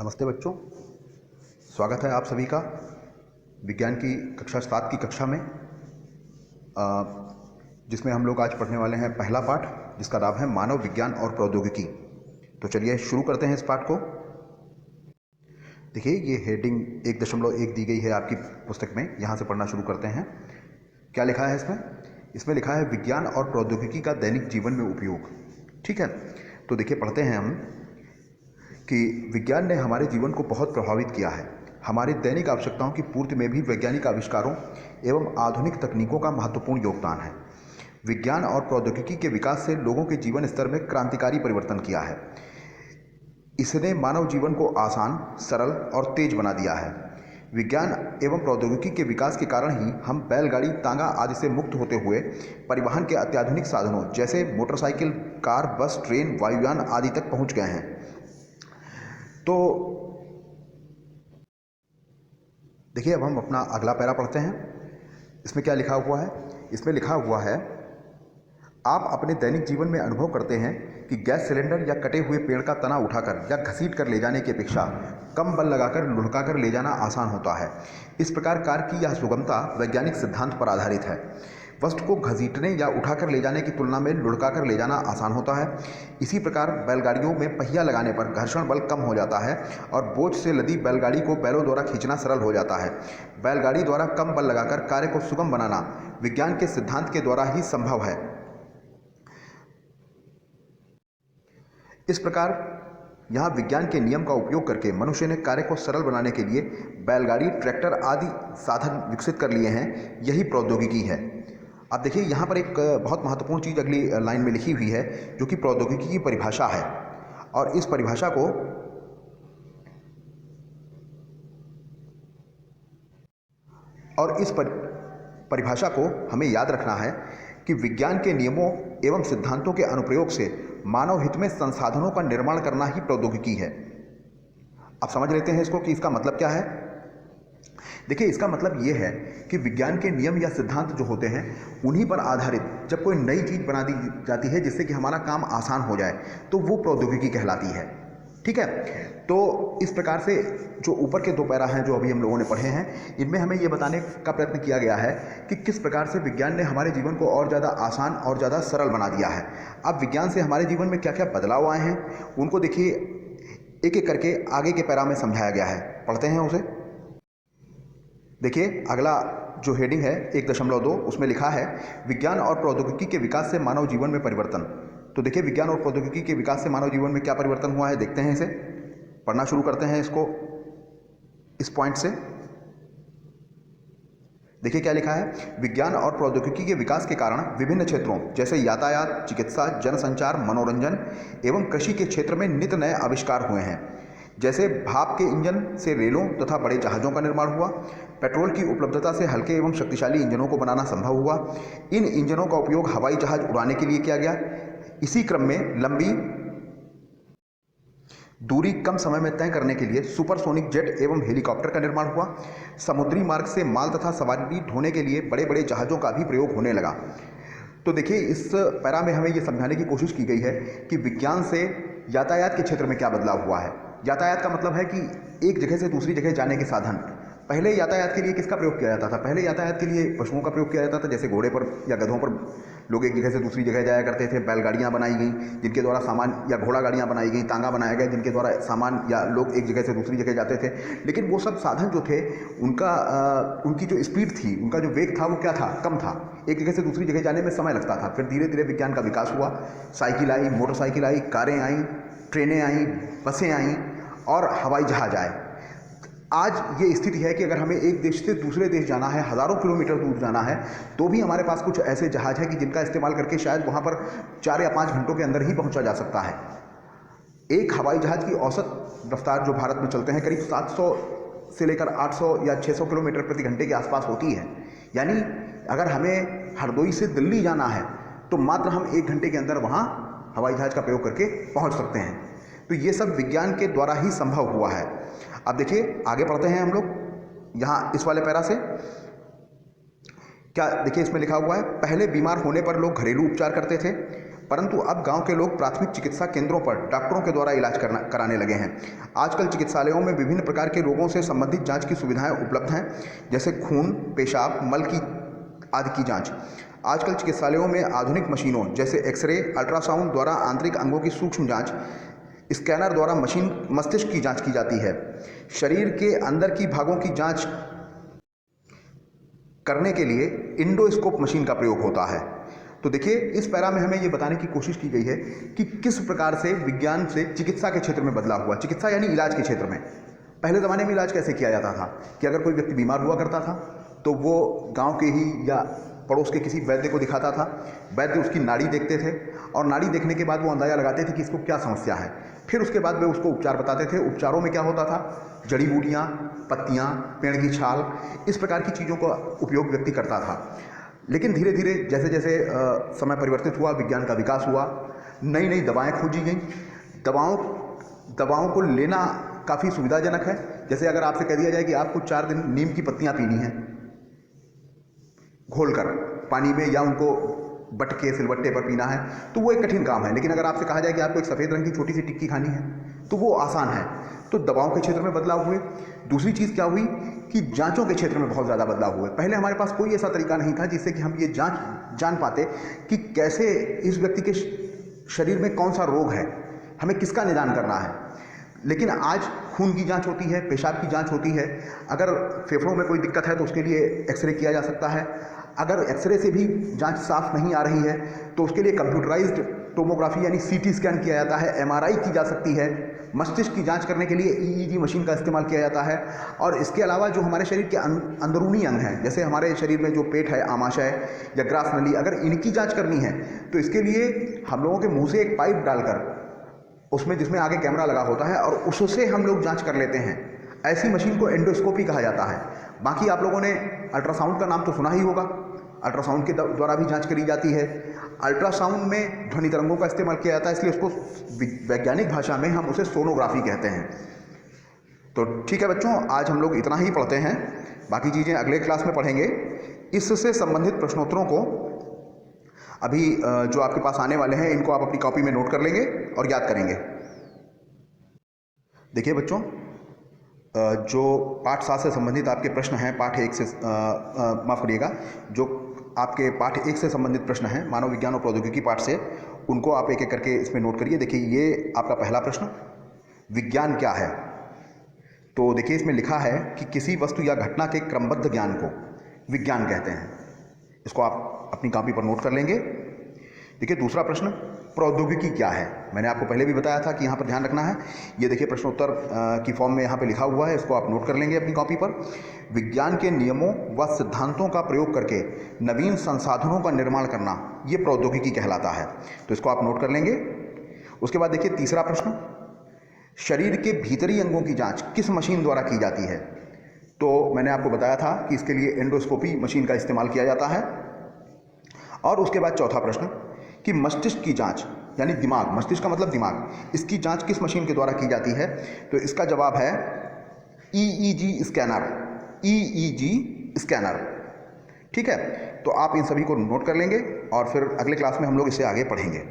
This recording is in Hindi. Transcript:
नमस्ते बच्चों, स्वागत है आप सभी का विज्ञान की कक्षा 7 की कक्षा में, जिसमें हम लोग आज पढ़ने वाले हैं पहला पाठ, जिसका नाम है मानव विज्ञान और प्रौद्योगिकी। तो चलिए शुरू करते हैं इस पाठ को। देखिए, ये हेडिंग 1.1 दी गई है आपकी पुस्तक में। यहाँ से पढ़ना शुरू करते हैं। क्या लिखा है इसमें लिखा है विज्ञान और प्रौद्योगिकी का दैनिक जीवन में उपयोग। ठीक है, तो देखिए पढ़ते हैं हम कि विज्ञान ने हमारे जीवन को बहुत प्रभावित किया है। हमारी दैनिक आवश्यकताओं की पूर्ति में भी वैज्ञानिक आविष्कारों एवं आधुनिक तकनीकों का महत्वपूर्ण योगदान है। विज्ञान और प्रौद्योगिकी के विकास से लोगों के जीवन स्तर में क्रांतिकारी परिवर्तन किया है। इसने मानव जीवन को आसान, सरल और तेज बना दिया है। विज्ञान एवं प्रौद्योगिकी के विकास के कारण ही हम बैलगाड़ी, तांगा आदि से मुक्त होते हुए परिवहन के अत्याधुनिक साधनों जैसे मोटरसाइकिल, कार, बस, ट्रेन, वायुयान आदि तक पहुंच गए हैं। तो देखिए, अब हम अपना अगला पैरा पढ़ते हैं। इसमें क्या लिखा हुआ है? इसमें लिखा हुआ है, आप अपने दैनिक जीवन में अनुभव करते हैं कि गैस सिलेंडर या कटे हुए पेड़ का तना उठाकर या घसीट कर ले जाने की अपेक्षा कम बल लगाकर लुढ़काकर ले जाना आसान होता है। इस प्रकार कार्य की यह सुगमता वैज्ञानिक सिद्धांत पर आधारित है। वस्तु को घसीटने या उठाकर ले जाने की तुलना में लुढ़काकर ले जाना आसान होता है। इसी प्रकार बैलगाड़ियों में पहिया लगाने पर घर्षण बल कम हो जाता है और बोझ से लदी बैलगाड़ी को बैलों द्वारा खींचना सरल हो जाता है। बैलगाड़ी द्वारा कम बल लगाकर कार्य को सुगम बनाना विज्ञान के सिद्धांत के द्वारा ही संभव है। इस प्रकार यहाँ विज्ञान के नियम का उपयोग करके मनुष्य ने कार्य को सरल बनाने के लिए बैलगाड़ी, ट्रैक्टर आदि साधन विकसित कर लिए हैं। यही प्रौद्योगिकी है। अब देखिए, यहाँ पर एक बहुत महत्वपूर्ण चीज़ अगली लाइन में लिखी हुई है, जो कि प्रौद्योगिकी की परिभाषा है। और इस परिभाषा को हमें याद रखना है कि विज्ञान के नियमों एवं सिद्धांतों के अनुप्रयोग से मानव हित में संसाधनों का निर्माण करना ही प्रौद्योगिकी है। अब समझ लेते हैं इसको कि इसका मतलब क्या है। देखिए, इसका मतलब ये है कि विज्ञान के नियम या सिद्धांत जो होते हैं, उन्हीं पर आधारित जब कोई नई चीज़ बना दी जाती है जिससे कि हमारा काम आसान हो जाए, तो वो प्रौद्योगिकी कहलाती है। ठीक है, तो इस प्रकार से जो ऊपर के दो पैरा हैं जो अभी हम लोगों ने पढ़े हैं, इनमें हमें ये बताने का प्रयत्न किया गया है कि किस प्रकार से विज्ञान ने हमारे जीवन को और ज़्यादा आसान और ज़्यादा सरल बना दिया है। अब विज्ञान से हमारे जीवन में क्या क्या बदलाव आए हैं, उनको देखिए एक एक करके आगे के पैरा में समझाया गया है। पढ़ते हैं उसे। देखिए, अगला जो हेडिंग है 1.2, उसमें लिखा है विज्ञान और प्रौद्योगिकी के विकास से मानव जीवन में परिवर्तन। तो देखिए, विज्ञान और प्रौद्योगिकी के विकास से मानव जीवन में क्या परिवर्तन हुआ है, देखते हैं इसे। पढ़ना शुरू करते हैं इसको इस पॉइंट से। देखिए क्या लिखा है, विज्ञान और प्रौद्योगिकी के विकास के कारण विभिन्न क्षेत्रों जैसे यातायात, चिकित्सा, जनसंचार, मनोरंजन एवं कृषि के क्षेत्र में नित नए आविष्कार हुए हैं। जैसे भाप के इंजन से रेलों तथा बड़े जहाज़ों का निर्माण हुआ। पेट्रोल की उपलब्धता से हल्के एवं शक्तिशाली इंजनों को बनाना संभव हुआ। इन इंजनों का उपयोग हवाई जहाज उड़ाने के लिए किया गया। इसी क्रम में लंबी दूरी कम समय में तय करने के लिए सुपरसोनिक जेट एवं हेलीकॉप्टर का निर्माण हुआ। समुद्री मार्ग से माल तथा सवारी ढोने के लिए बड़े बड़े जहाज़ों का भी प्रयोग होने लगा। तो देखिए, इस पैरा में हमें ये समझाने की कोशिश की गई है कि विज्ञान से यातायात के क्षेत्र में क्या बदलाव हुआ है। यातायात का मतलब है कि एक जगह से दूसरी जगह जाने के साधन। पहले यातायात के लिए किसका प्रयोग किया जाता था? पहले यातायात के लिए पशुओं का प्रयोग किया जाता था, जैसे घोड़े पर या गधों पर लोग एक जगह से दूसरी जगह जाया करते थे। बैलगाड़ियाँ बनाई गई जिनके द्वारा सामान, या घोड़ा गाड़ियाँ बनाई गई, तांगा बनाया गया जिनके द्वारा सामान या लोग एक जगह से दूसरी जगह जाते थे। लेकिन वो सब साधन जो थे, उनकी जो स्पीड थी, उनका जो वेग था, वो क्या था? कम था। एक जगह से दूसरी जगह जाने में समय लगता था। फिर धीरे धीरे विज्ञान का विकास हुआ। साइकिल आई, मोटरसाइकिल आई, कारें आई, ट्रेनें आई, बसें आई और हवाई जहाज आए। आज ये स्थिति है कि अगर हमें एक देश से दूसरे देश जाना है, हज़ारों किलोमीटर दूर जाना है, तो भी हमारे पास कुछ ऐसे जहाज़ हैं कि जिनका इस्तेमाल करके शायद वहाँ पर 4 या 5 घंटों के अंदर ही पहुँचा जा सकता है। एक हवाई जहाज़ की औसत रफ्तार जो भारत में चलते हैं, करीब 700 से लेकर 800 या 600 किलोमीटर प्रति घंटे के आसपास होती है। यानी अगर हमें हरदोई से दिल्ली जाना है, तो मात्र हम 1 घंटे के अंदर वहाँ हवाई जहाज़ का प्रयोग करके पहुँच सकते हैं। तो ये सब विज्ञान के द्वारा ही संभव हुआ है। अब देखिए, आगे पढ़ते हैं हम लोग यहाँ इस वाले पैरा से। क्या देखिए, इसमें लिखा हुआ है, पहले बीमार होने पर लोग घरेलू उपचार करते थे, परंतु अब गांव के लोग प्राथमिक चिकित्सा केंद्रों पर डॉक्टरों के द्वारा इलाज कराने लगे हैं। आजकल चिकित्सालयों में विभिन्न प्रकार के रोगों से संबंधित जांच की सुविधाएं उपलब्ध हैं, जैसे खून, पेशाब, मल की आदि की जांच। आजकल चिकित्सालयों में आधुनिक मशीनों जैसे एक्सरे, अल्ट्रासाउंड द्वारा आंतरिक अंगों की सूक्ष्म जांच, स्कैनर द्वारा मस्तिष्क की जांच की जाती है। शरीर के अंदर की भागों की जांच करने के लिए इंडोस्कोप मशीन का प्रयोग होता है। तो देखिए, इस पैरा में हमें ये बताने की कोशिश की गई है कि किस प्रकार से विज्ञान से चिकित्सा के क्षेत्र में बदलाव हुआ। चिकित्सा यानी इलाज के क्षेत्र में। पहले ज़माने में इलाज कैसे किया जाता था कि अगर कोई व्यक्ति बीमार हुआ करता था तो वो गांव के ही या पड़ोस के किसी वैद्य को दिखाता था। वैद्य उसकी नाड़ी देखते थे और नाड़ी देखने के बाद वो अंदाज़ा लगाते थे कि इसको क्या समस्या है। फिर उसके बाद वे उसको उपचार बताते थे। उपचारों में क्या होता था, जड़ी बूटियाँ, पत्तियाँ, पेड़ की छाल, इस प्रकार की चीज़ों का उपयोग व्यक्ति करता था। लेकिन धीरे धीरे जैसे जैसे समय परिवर्तित हुआ, विज्ञान का विकास हुआ, नई नई दवाएँ खोजी गई। दवाओं को लेना काफ़ी सुविधाजनक है। जैसे अगर आपसे कह दिया जाए कि आपको 4 दिन नीम की पत्तियाँ पीनी हैं घोलकर पानी में, या उनको बटके सिलबट्टे पर पीना है, तो वो एक कठिन काम है। लेकिन अगर आपसे कहा जाए कि आपको एक सफ़ेद रंग की छोटी सी टिक्की खानी है तो वो आसान है। तो दवाओं के क्षेत्र में बदलाव हुए। दूसरी चीज़ क्या हुई कि जांचों के क्षेत्र में बहुत ज़्यादा बदलाव हुए। पहले हमारे पास कोई ऐसा तरीका नहीं था जिससे कि हम ये जान पाते कि कैसे इस व्यक्ति के शरीर में कौन सा रोग है, हमें किसका निदान करना है। लेकिन आज खून की जांच होती है, पेशाब की जांच होती है। अगर फेफड़ों में कोई दिक्कत है तो उसके लिए एक्सरे किया जा सकता है। अगर एक्सरे से भी जांच साफ नहीं आ रही है तो उसके लिए कंप्यूटराइज्ड टोमोग्राफी यानी सीटी स्कैन किया जाता है, एमआरआई की जा सकती है। मस्तिष्क की जांच करने के लिए ईईजी मशीन का इस्तेमाल किया जाता है। और इसके अलावा जो हमारे शरीर के अंदरूनी अंग हैं, जैसे हमारे शरीर में जो पेट है, आमाशय या ग्रास नली, अगर इनकी जांच करनी है तो इसके लिए हम लोगों के मुंह से एक पाइप डालकर उसमें, जिसमें आगे कैमरा लगा होता है, और उससे हम लोग जांच कर लेते हैं। ऐसी मशीन को एंडोस्कोपी कहा जाता है। बाकी आप लोगों ने अल्ट्रासाउंड का नाम तो सुना ही होगा। अल्ट्रासाउंड के द्वारा भी जांच करी जाती है। अल्ट्रासाउंड में ध्वनि तरंगों का इस्तेमाल किया जाता है, इसलिए उसको वैज्ञानिक भाषा में हम उसे सोनोग्राफी कहते हैं। तो ठीक है बच्चों, आज हम लोग इतना ही पढ़ते हैं, बाकी चीज़ें अगले क्लास में पढ़ेंगे। इससे संबंधित प्रश्नोत्तरों को अभी जो आपके पास आने वाले हैं, इनको आप अपनी कॉपी में नोट कर लेंगे और याद करेंगे। देखिए बच्चों, जो पाठ 7 से संबंधित आपके प्रश्न हैं, पाठ 1 से माफ़ करिएगा, जो आपके पाठ 1 से संबंधित प्रश्न हैं मानव विज्ञान और प्रौद्योगिकी पाठ से, उनको आप एक एक करके इसमें नोट करिए। देखिए, ये आपका पहला प्रश्न, विज्ञान क्या है। तो देखिए, इसमें लिखा है कि किसी वस्तु या घटना के क्रमबद्ध ज्ञान को विज्ञान कहते हैं। इसको आप अपनी कॉपी पर नोट कर लेंगे। देखिए, दूसरा प्रश्न, प्रौद्योगिकी क्या है। मैंने आपको पहले भी बताया था कि यहाँ पर ध्यान रखना है। ये देखिए, प्रश्नोत्तर की फॉर्म में यहाँ पे लिखा हुआ है, इसको आप नोट कर लेंगे अपनी कॉपी पर। विज्ञान के नियमों व सिद्धांतों का प्रयोग करके नवीन संसाधनों का निर्माण करना, ये प्रौद्योगिकी कहलाता है। तो इसको आप नोट कर लेंगे। उसके बाद देखिए, तीसरा प्रश्न, शरीर के भीतरी अंगों की जाँच किस मशीन द्वारा की जाती है। तो मैंने आपको बताया था कि इसके लिए एंडोस्कोपी मशीन का इस्तेमाल किया जाता है। और उसके बाद चौथा प्रश्न कि मस्तिष्क की जांच यानी दिमाग, मस्तिष्क का मतलब दिमाग, इसकी जांच किस मशीन के द्वारा की जाती है। तो इसका जवाब है ईईजी स्कैनर। EEG scanner. ठीक है, तो आप इन सभी को नोट कर लेंगे और फिर अगले क्लास में हम लोग इसे आगे पढ़ेंगे।